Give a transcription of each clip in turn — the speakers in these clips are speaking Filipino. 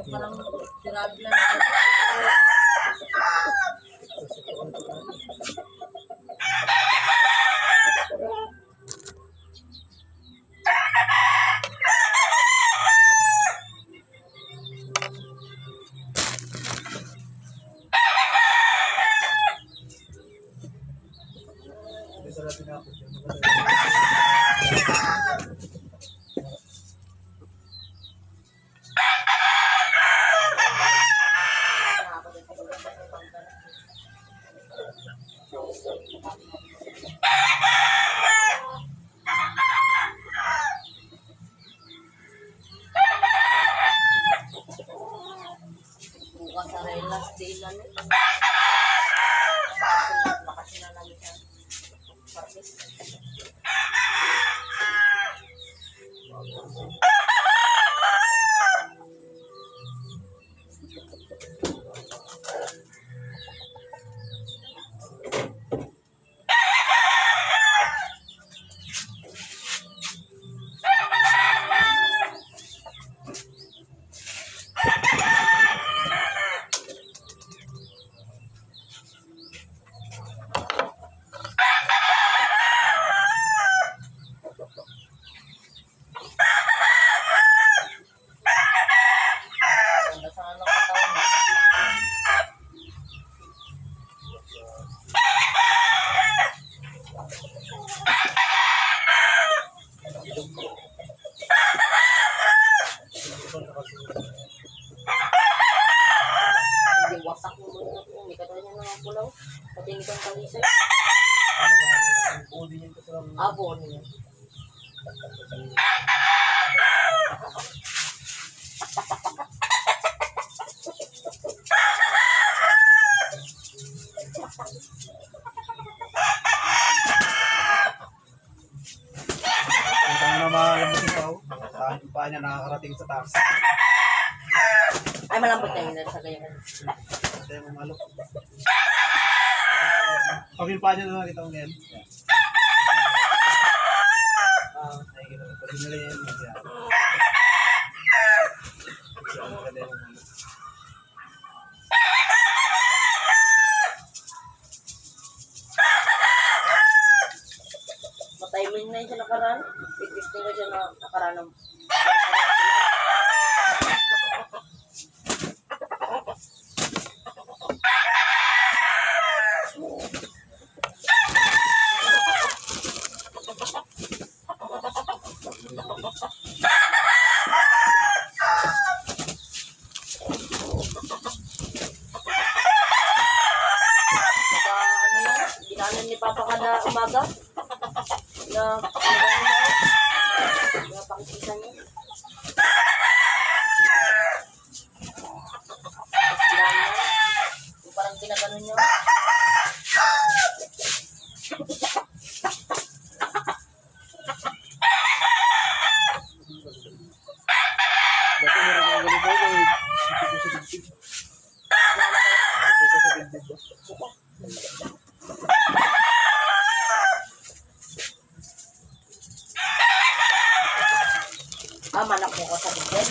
Parang sirabi lang. Bukas sa last day lang. Bakit na lang siya. Hindi wasak mo muna po. Hindi ka tayo niya naman pulaw. Pati hindi kang kalisay. Abo niya. Pa niya nakakarating sa taas. Ay, malambot na yun sa ganyan. Kaya mamalo. Pag yung pa niya na nakita ko ngayon. Nakikita ko. Pag nila yan. Mataymin na yun siya nakaraan. Big-listing ka siya na nakaraan ng ginanan ni Papa kada umaga na pakikita niya. Yung parang ginaganon niya. Manak mo ko sa bigyan.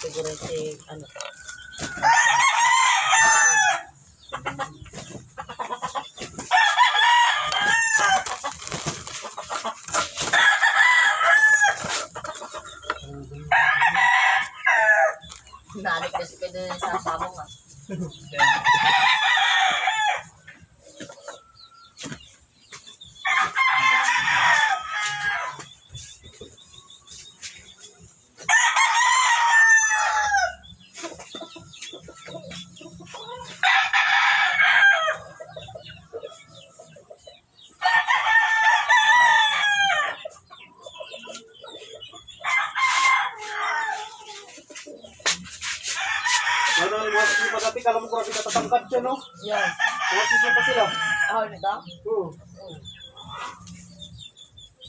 Siguro si ano. Nalik kasi ka din sa sabong ah. matangkad siya, no? Yan. Sumasisya pa sila. Ah, nito? Oo.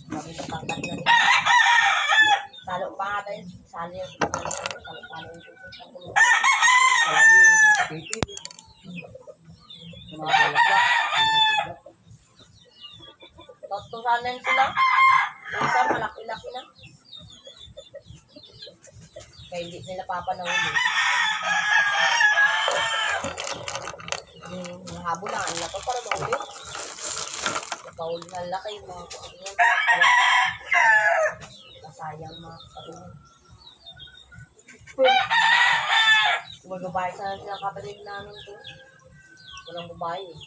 Sabi na tangkat na rin. Salo pa nga tayo. Salo yung salo yung susunod. Tatlo sana yun sila. Yung isa malaki-laki na. Kaya hindi nila papanawin eh. Yung habol lang, ang laki para mahuli. Mahuli na laki yung mga kapatid. Masayang mga kapatid. Magbabae sana silang kapatid namin to. Walang babae eh.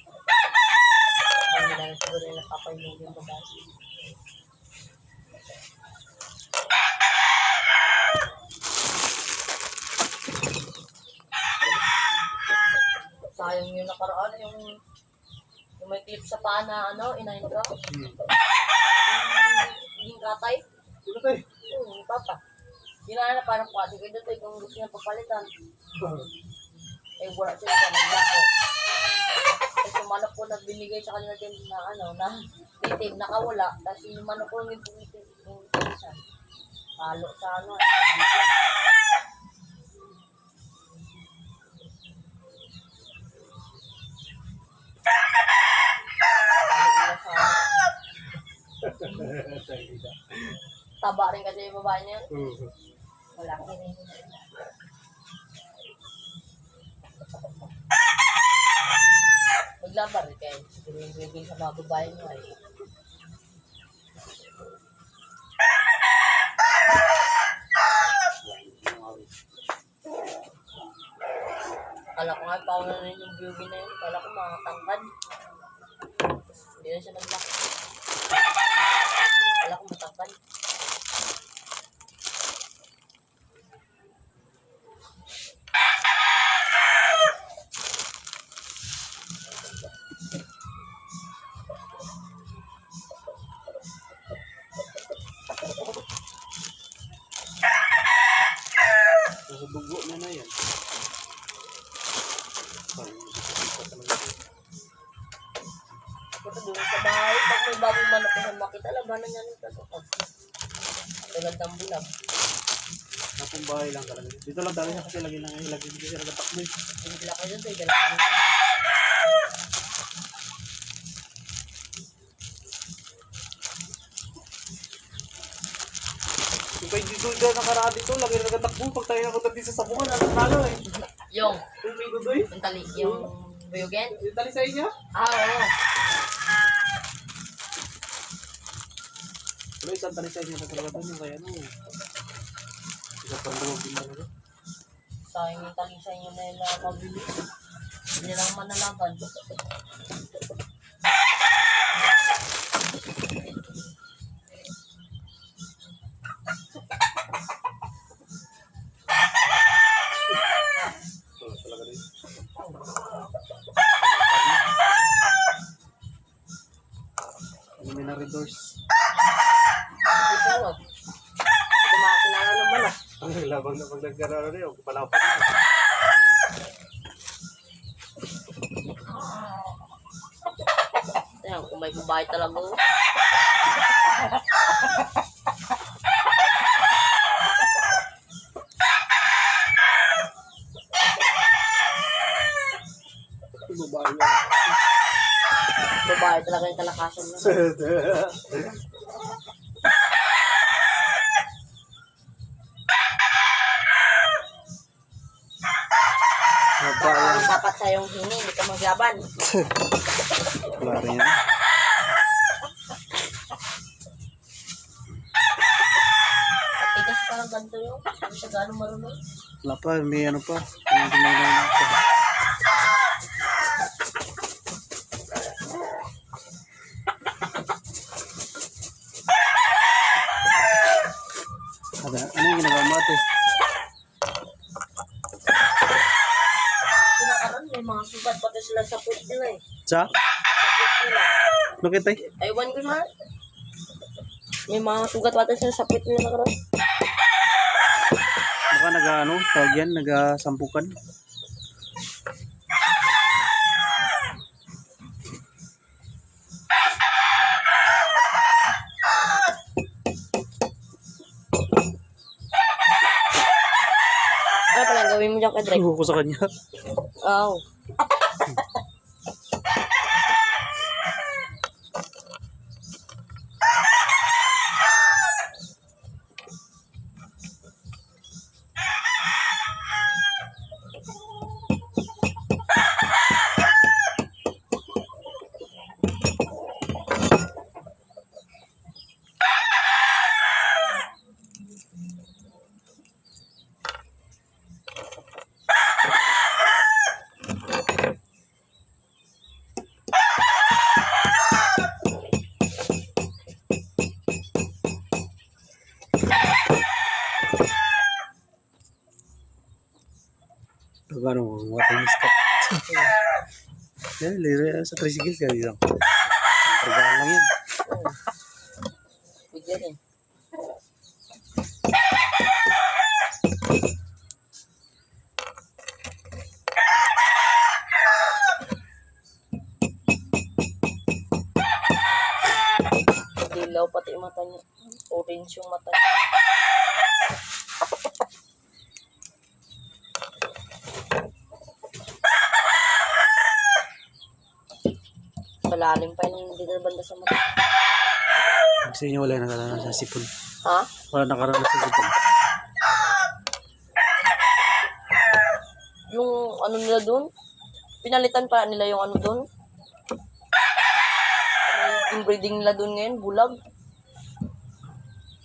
Kaya nila na siguro yung napapainom yung babae. Sayang yung nakaraan, yung may clip sa paa na inahin ka. Yung katay. Sino tayo? Yung papa. Ginaan na parang kwati kayo dito kung gusto niya papalitan. Eh wala sila dyan, naglako. Tapos yung manok ko na binigay sa kanila din na itim, nakawala. Tapos yung manok ko yung pumitin, yung pinisan. Halo sa sa dito. Taba rin kasi yung babae niya. Malaki rin. Maglabar rin kayo. Siguro yung bigay sa mga babae mo ay. Akala ko nga, pauna na rin yung beauty na yun. Akala ko mga tangkad. Hindi na siya naglaki. Akala ko matangkad. Sa dugo na yan. Ito doon sa bahay. Pag may bagong manok na makita, labanan niya nito. Tulad ng bulag. Nakong bahay lang talaga. Dito lang talaga kasi lagi dito siya nagatakbo. Yung sila ko dyan, dala ko nito. Yung kay Dudoy nakaraan dito, lagi nagatakbo. Pag tayo nakunta din sa sabungan, nalo eh. Yung Yung kay Dudoy? tali, yung buyugen. Yung tali sa inyo? Oo. Pero isang tali sa inyo na talaga doon yung kaya ano. Isa pang lumag din talaga. Sayang yung tali sa inyo na yun na mabili. Hindi lang manalaban. Oo, talaga rin. Ano may na-redoors? Hindi ko alam. Hindi makakilala naman ah. Ang labang na pag nagkaroon rin, huwag palapag na. Ayan, kung may babae talaga. Babae yan. Babae talaga yung kalakasan niya. Babae yan. Dapat sa yung hingi, hindi ka maglaban. Wala rin yan. At tigas pa lang ganito yung. Hindi siya gano'ng marunong. Wala pa, may ano pa. May dumalang pa. Ano yung ginagawa mo ate? Kinakaroon, may mga sugat pati sila sa foot nila eh. Sa? Foot nila. Bakit ay? Aywan ko sa. May mga sugat pati sila sa foot nila nakaroon. Baka tawag yan, nagasampukan. mo dyan kay Drake? Suko ko sa kanya. Oo. Paano mo? Water stop. Yan, lira sa tricycle ka lang. Pergaan lang yan. Bigyan eh. Dilaw pati yung mata niya. Orange yung mata niya. Malalim pa yung dito na banda sa mata. Sa inyo wala nakaranas sa sipon. Ha? Wala nakaranas sa sipon. Yung ano nila dun? Pinalitan pa nila yung ano dun? Ano yung breeding nila dun ngayon? Bulag?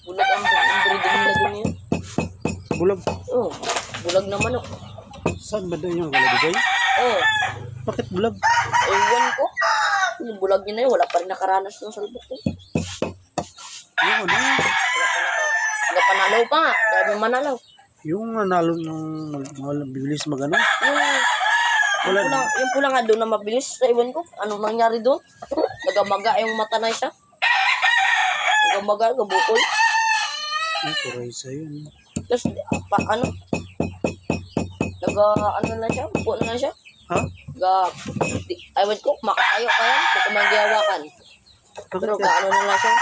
Bulag ang breeding nila dun ngayon? Bulag. Oo. Bulag na manok. Saan ba doon yung galabigay? Oo. Bakit bulag? Ewan ko. Yung bulag niya na yun, wala pa rin nakaranas ng salbok eh. Yung ano? Wala pa nalaw pa nga. Grabe manalaw. Yung nanalo ng bibilis magano? Wala yung pula nga doon na mabilis. Ewan ko. Anong nangyari doon? Nagamaga yung mata na siya. Nagamaga, gabukol. Ay, kuray sa yun. Tapos, ano na siya? Buko na siya? Ha? Ewan ko, makatayo ka yan. Hindi ko magiyawakan. Pero gaano na lang siya.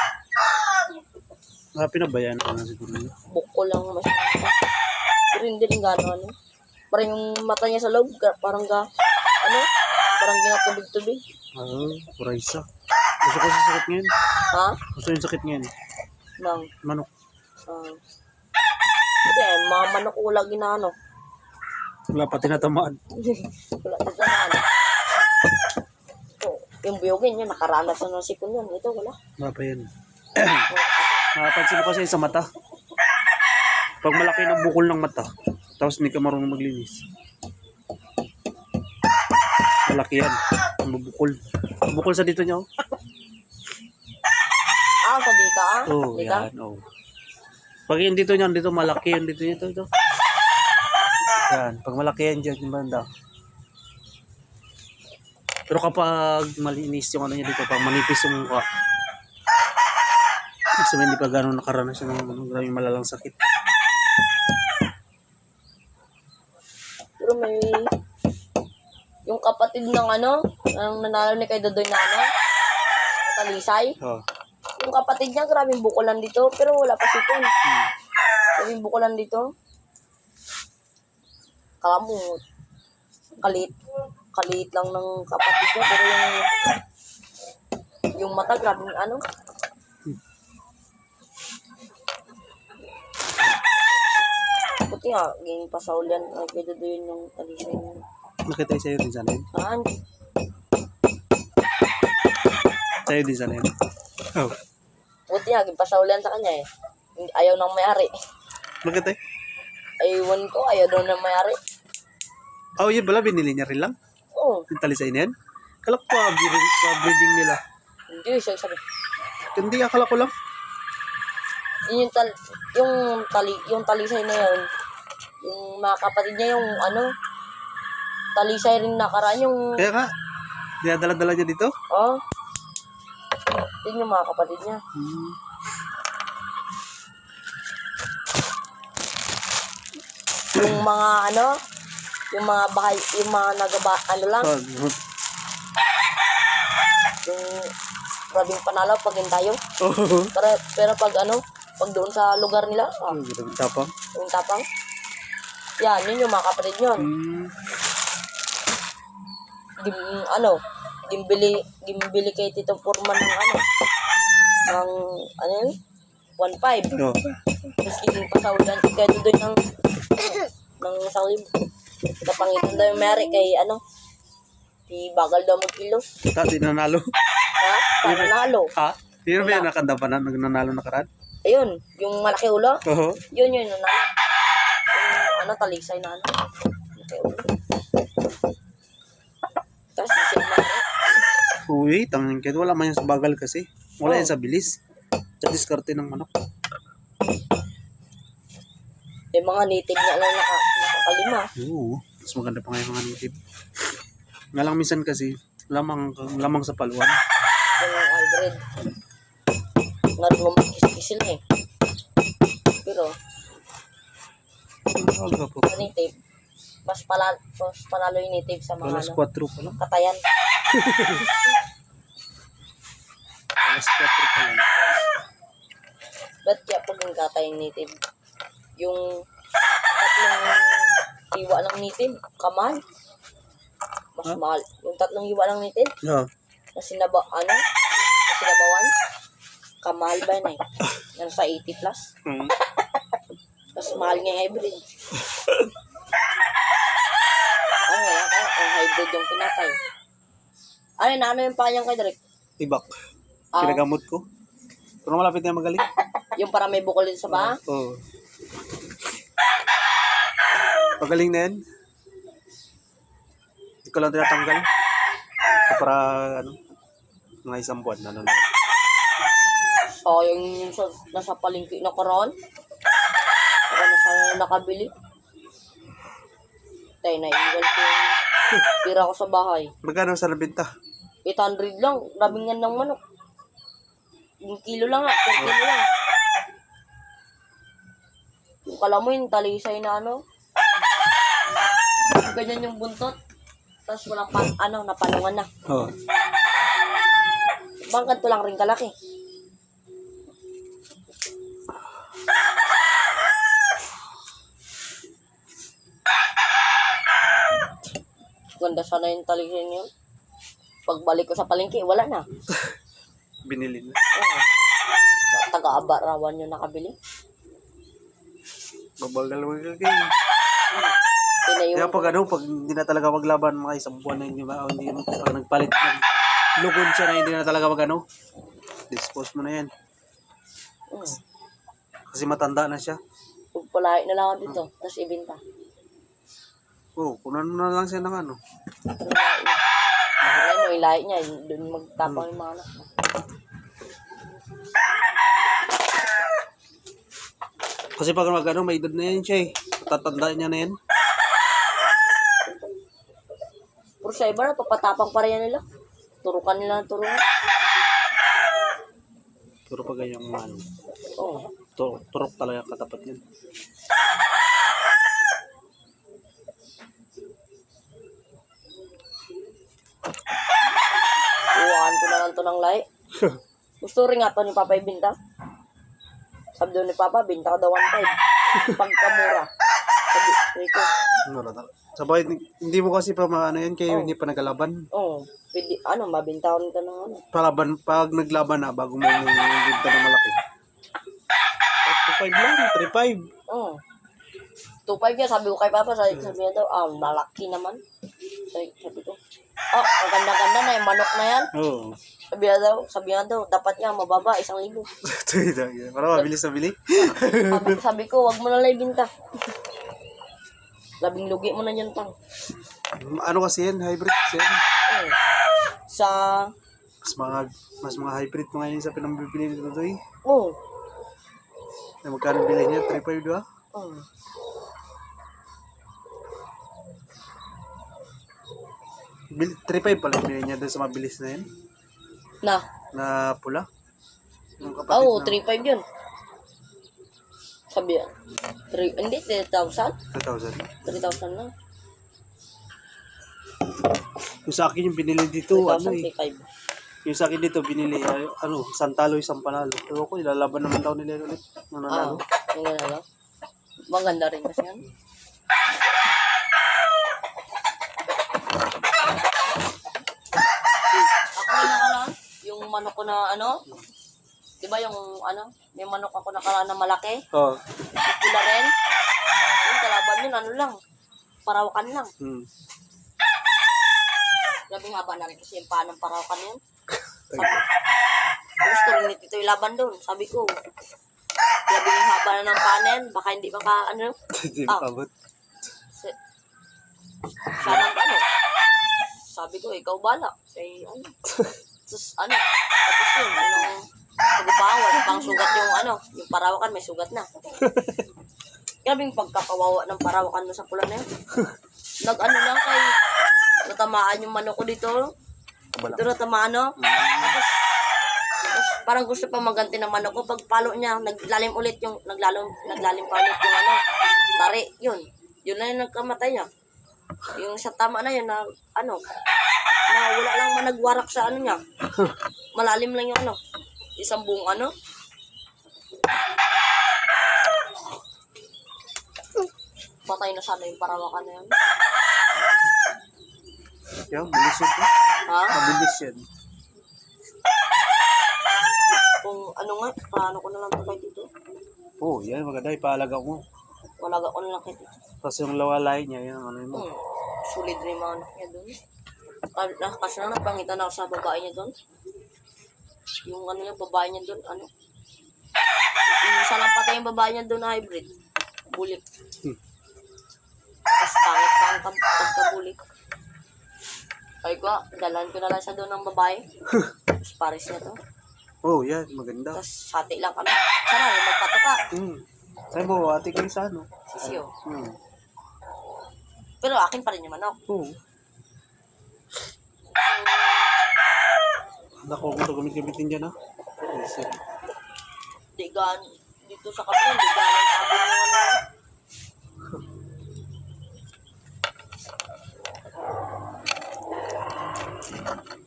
Pinabayaan ko na siguro yun. Buko lang masyadong. Pero hindi rin gano'n. Parang yung mata niya sa loob, parang parang ginatubig-tubig. Kuray sa. Gusto ko sa sakit ngayon. Ha? Gusto yung sakit ngayon. Nang, Manok. hindi, mga manok ko lagi na ano. Wala pa tinatamaan. Wala na sa ano. Yung biyogin niya, nakaranas na ng sipon yan. Ito, wala. Wala pa yan. Napansin ko kasi sa mata. Pag malaki ng bukol ng mata, tapos hindi ka marunong maglinis. Malaki yan. Ang bubukol. Bukol sa dito niya, oh. Sa dita, Oo, Dita? yan, oh. Pag yung dito niyan, dito malaki yung dito niya, ito. Yan, pag malaki yan dyan, yung banda. Pero kapag malinis yung ano niya dito, pag manipis yung mukha, ibig sabihin, hindi pa gano'n nakaranas siya ng maraming malalang sakit. Pero may... Yung kapatid ng ang nanalo ni kay Dodoy na Talisay. Oh. Yung kapatid niya, grabing bukulan dito, pero wala pa sipon. Grabing bukulan dito. Kala mo, kalit lang ng kapatid niya, pero yung mata, grabing Buti nga, ganyan pa sa ulan, kay Dodoy yung Talisay niya. Nakita sa'yo din sana yun? Sa'yo din sana yun? Oh. Buti nga, gipasaulan sa kanya eh. Ayaw nang may-ari. Bakit eh? Aywan ko, ayaw daw nang may-ari. Oh, yun pala, binili niya rin lang? Oo. Yung talisay na yan? Akala ko pa-breeding nila. Hindi, siya sabi. Hindi, akala ko lang. Yun yung talisay na yun. Yung mga kapatid niya, yung talisay rin nakaraan yung... Kaya nga, dinadala-dala niya dito? Oh. Yun yung mga kapatid niya. Yung mga yung mga bahay, yung mga lang. Yung grabing panalo pag tayo. Oo. Pero pag pag doon sa lugar nila, Tapang. yung tapang. Yan, yun yung mga kapatid yun. Hmm. Gimbili kay Tito Purman ng yun? 1.5. Oh. Tapos iging pasawdan kay Dudoy ng 1,000. Kapangitan daw yung Mary kay di bagal daw mag-kilos. Dati nanalo. Ha? Para nalo. Ha? Pero ba yung nakanda pa na nagnanalo na karan? Ayun, yung malaki ulo. Oo. Yun nanalo. Yung talisay na malaki ulo. Tapos si Mary. Uy, tangin kahit wala man yan sa bagal kasi. Wala yan sa bilis. Sa diskarte ng manok. Yung mga native niya lang nakakalima. Oo. Mas maganda pa nga yung mga native. Nga lang minsan kasi, lamang sa paluan. Yung hybrid. Nga rin magkis-kis sila eh. Pero, Aga po. sa native, mas panalo yung native sa mga Alas 4 pa lang. katayan. Alas 4 pa lang. Ba't kaya pag yung katay yung native? Yung tatlong iwa ng native, kamahal. Mas mahal. Yung tatlong iwa ng native, Yeah. na sinabawan, kamahal ba yun eh? Yan sa 80 plus. Hmm. Mas mahal nga yung hybrid. Kaya kung hybrid yung pinatay. Ano yung panyang kay Derek? Tibak. Ah. Pinagamot ko. Pero malapit na magaling. Yung para may bukol din sa paa? Oo. Magaling na yan. Hindi ko lang tinatanggal. So, para mga isang buwan na So, yung nasa palengke na karon. Ako na sana nakabili. Tayo na iwan ko yung tira ko sa bahay. Magkano sa nabenta? 800 lang. Grabing nga ng manok. Yung kilo lang per kilo lang. Yung kala mo yung talisay na ganyan yung buntot. Tapos walang napalungan na. Oo. Bangkad to lang rin kalaki. Ganda sana yung talisay niyo. Pagbalik ko sa palengke, wala na. Binili na. Oo. Taga-Abarawan yung nakabili. Babagal kayo. Kaya pag hindi na talaga maglaban mga isang buwan na hindi pag nagpalit, naglugod siya na hindi na talaga dispose mo na yan. Kasi matanda na siya. Pagpalahi na lang ako dito, tapos ibenta. Oo, kunan mo na lang siya ng Yung lahi niya, doon magtapang yung mga anak mo. Kasi pag may edad na yan siya eh. Tatandaan niya na yan. Pero sa iba na, papatapang pa rin yan nila. Turukan nila ng turukan. Pero pag ganyang Oo. turok talaga katapat yan. Uwahan ko na lang to ng lahi. Gusto rin nga to ni Papa ibinta. Sabi doon ni Papa, binta ko daw 1.5. Pagkamura. Sabi ko. Sa bahay, hindi mo kasi pa yan kayo hindi pa nagkalaban. Oo. Pwede, mabinta ko nito ng Pag naglaban na, bago mo yung binta na malaki. 2.5 lang, 3.5. Oo. 2.5 yan, sabi ko kay Papa, sabi niya daw, malaki naman. Sabi ko, ang ganda-ganda na yung manok na yan. Oo. Sabi niya daw, dapat nga mababa, 1,000. Para mabilis na bili. Sabi ko, wag mo na lang ibinta. Labing lugi mo na yan, tang. Ano kasi yan? Hybrid kasi yan. Oo. Sa... Mas mga hybrid mo ngayon sa pinambibili nito doy. Oo. Na magkano bilhin niya? 3.5 ba? Oo. 3.5 pala bilhin niya doon sa mabilis na yan. Na pula. Yung kapatid Oo, na 3.5 yun. Sabi yan. Hindi, 3,000? 2,000. 3,000 lang. Yung sa akin yung binili dito, 3,000, 3,500. yung sa akin dito binili, isang talo, isang panalo. Pero ako, ilalaban naman daw nila ulit. Mananalo. Yung gano'n lang. Maganda rin kasi yan. Ako na nakaraan, yung manok ko na ano, di ba yung ano, may manok ako nakaraan na malaki, Oh. pula rin. Yung kalaban yun, ano lang, parawakan lang. Grabing haba na rin kasi yung paa ng parawakan yun. Sabi, gusto rin ni Tito ilaban doon. Sabi ko, grabing haba na ng panen, baka hindi maka, ano, Hindi Ah. abot. sana ano. Sabi ko, ikaw bala. Ay, ano. Tapos, ano, tapos yun, yung tugupahan, wala pang sugat yung, ano, yung parawakan, may sugat na. Grabing pagkakawawa ng parawakan mo sa pula na yun. Nag-ano lang kay, natamaan yung manok ko dito. Wala. Dito natamaan, no? Tapos parang gusto pa maganti ng manok ko. Pag palo niya, naglalim ulit yung, naglalim pa ulit yung, ano, tari, yun. Yun na yung nagkamatay niya. Yung sa tama na yun, na, ano, na wala lang managwarak sa ano niya. Malalim lang yung, ano, isang buong, ano. Patay na sana yung parawakan na yun. Yan, bilis yun. Ha? Mabilis yan. Kung ano nga, paano ko na lang ito kay Tito? Oh, yan, maganda. Ipaalaga mo. Walaga ko na lang kay Tito. Tapos yung lawalay niya, yan, ano mo. Sulit rin yung mga anak niya doon. Kasi lang napangitan ako sa babae niya doon. Yung ano yung babae niya doon, ano. Yung isa lang patay yung babae niya doon na hybrid. Bulik. Tapos pangit pa ang pagkabulik. Ay ko, dalan ko na lang siya doon ng babae. Tapos pares niya to. Oh, yan, maganda. Tapos hati lang kami. Sana, magpatuka. Sabi mo, ate kayo sa ano? Sisiyo. Hmm. Pero akin pa rin yung manok. Oo. Naku, kung ito gamit-gamitin dyan, ha? Yes, sir. Digan, dito sa kaplan, digan ang tabi ng ano.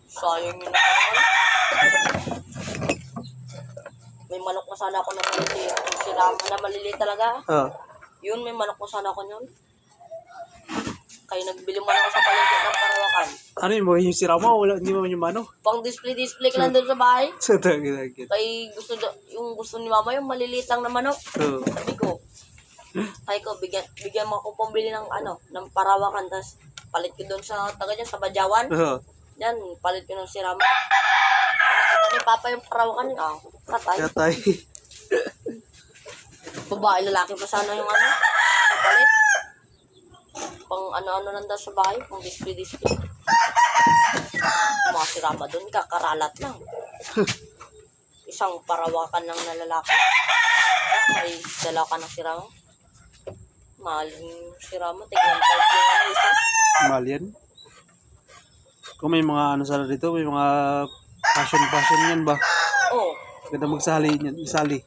Sayang yun nakaraan. May manok na sana ako na maliliit. Yung sirama na maliliit talaga. Ah. Yun, may manok na sana ako yun. Kaya nagbili mo na ako sa palengke ng parawakan. Ano yung mga yung sira mo? Wala, hindi mo yung mano? Pang display ka lang doon sa bahay. Sa tagilagit. Kaya yung gusto ni mama yung maliliit lang na manok. Oo. Sabi ko, bigyan mo ako pambili ng ano, ng parawakan, tapos palit ko doon sa taga dyan, sa Badyawan. Oo. Yan, palit ko ng sirama. Nakita ni Papa yung parawakan, patay. Katay. Babae, lalaki pa sana yung ano, palit. Pang ano-ano lang daw sa bahay, pang display. Mga sirama doon, kakaralat lang. Isang parawakan lang na lalaki. May dala ka ng sirama. Mahal yung sirama, tignan pa yung ano isa. Mahal yan. Kung may mga ano sana dito, may mga fashion yan ba? Oo. Ganda magsali yan, isali.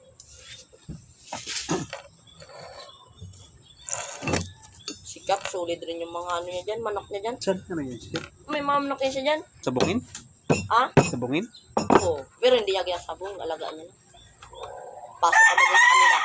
Sikap, solid rin yung mga ano niya dyan, manok niya dyan. Saan? Ano yan siya? May mga manok niya siya dyan. Sa bungin? Ah? Sa bungin? Oo. Pero hindi niya ginasabong, alagaan niya na. Pasok ka na dyan sa